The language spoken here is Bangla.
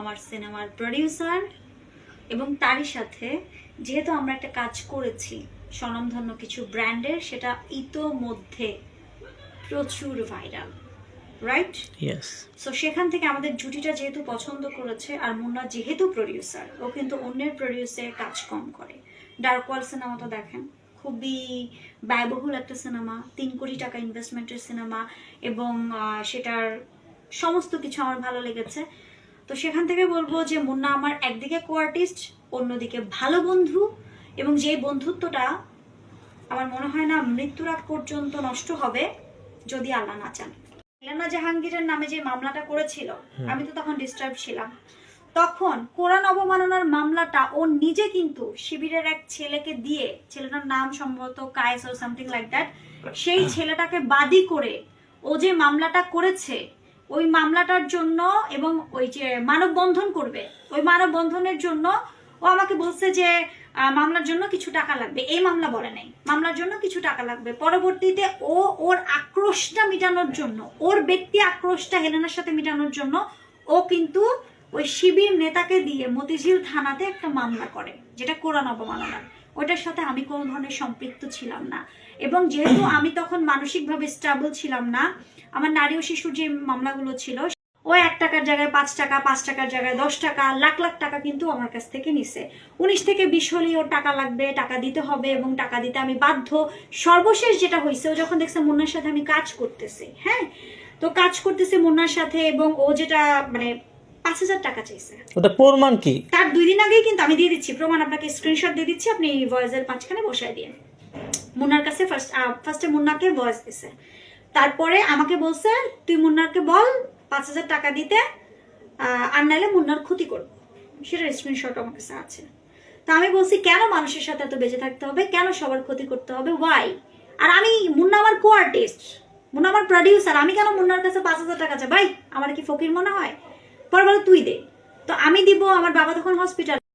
আমার সিনেমার প্রডিউসার, এবং তারই সাথে যেহেতু আমরা একটা কাজ করেছি স্বনামধন্য কিছু ব্র্যান্ডের, সেটা ইতোমধ্যে প্রচুর ভাইরাল, রাইট? ইয়েস। সো সেখান থেকে আমাদের জুটিটা যেহেতু পছন্দ করেছে, আর মুন্না যেহেতু প্রডিউসার, ও কিন্তু অন্যের প্রডিউসে কাজ কম করে। ডার্ক ওয়ার্ল্ড সিনেমাটা দেখেন, খুবই ব্যয়বহুল একটা সিনেমা, 3 কোটি টাকা ইনভেস্টমেন্টের সিনেমা, এবং সেটার সমস্ত কিছু আমার ভালো লেগেছে। তো সেখান থেকে বলবো যে মুন্না আমার একদিকে কো আর্টিস্ট, অন্যদিকে ভালো বন্ধু, এবং যে বন্ধুত্বটা আমার মনে হয় না মৃত্যুর আগ পর্যন্ত নষ্ট হবে যদি আল্লাহ না চান। হেলেনা জাহাঙ্গীরের নামে যে মামলাটা করেছিল, আমি তো তখন ডিস্টার্ব ছিলাম, তখন কোরআন অবমাননার মামলাটা ও নিজে কিন্তু শিবিরের এক ছেলেকে দিয়ে, ছেলেটার নাম সম্ভবত Kayes or something like that, সেই ছেলেটাকে বাদী করে ও যে মামলাটা করেছে, ওই মামলাটার জন্য, এবং ওই যে মানববন্ধন করবে, ওই মানববন্ধনের জন্য ও আমাকে বলছে যে মামলার জন্য কিছু টাকা লাগবে। এই মামলা বলে নাই, মামলার জন্য কিছু টাকা লাগবে। পরবর্তীতে ও ওর আক্রোশটা মেটানোর জন্য, ওর ব্যক্তি আক্রোশটা হেলেনার সাথে মেটানোর জন্য, ও কিন্তু ওই শিবির নেতাকে দিয়ে মতিঝিল থানাতে একটা মামলা করে, যেটা কোরআন অবমাননার। ওটার সাথে আমি কোনো ধরনের সম্পৃক্ত ছিলাম না, এবং যেহেতু আমি তখন মানসিকভাবে স্টেবল ছিলাম না, আমার নারী ও শিশুর যে মামলাগুলো ছিল, ও 1 টাকার জায়গায় 5 টাকা, 5 টাকার জায়গায় 10 টাকা, লাখ লাখ টাকা কিন্তু আমার কাছ থেকে নিছে। 19 থেকে 20 হলেই ওর টাকা লাগবে, টাকা দিতে হবে, এবং টাকা দিতে আমি বাধ্য। সর্বশেষ যেটা হয়েছে, ও যখন দেখছে মুন্নার সাথে আমি কাজ করতেছি, হ্যাঁ, তো কাজ করতেছি মুন্নার সাথে, এবং ও যেটা মানে 5,000 টাকা চাইছে। ওটা প্রমাণ কি? তার 2 দিন আগেই কিন্তু আমি দিয়ে দিচ্ছি প্রমাণ, আপনাকে স্ক্রিনশট দিয়ে দিচ্ছি, আপনি ভয়েসের মাঝখানে বসায় দিয়ে। মুন্নার কাছে ফার্স্টে মুন্নাকে ভয়েস দিছে, তারপরে আমাকে বলছে তুই মুন্নাকে বল 5,000 টাকা দিতে, আর নাইলে মুন্নার ক্ষতি করবো। সেটার স্ক্রিনশট আমার কাছে আছে। তা আমি বলছি কেন মানুষের সাথে এত বেঁচে থাকতে হবে, কেন সবার ক্ষতি করতে হবে, ওয়াই? আর আমি, মুন্না আমার কো আর্টিস্ট, মুন্না আমার প্রডিউসার, আমি কেন মুন্নার কাছে 5,000 টাকা চাই? ভাই আমার কি ফকির মনে হয়? পরে বলো তুই দে। তো আমি দিব, আমার বাবা তখন হসপিটাল।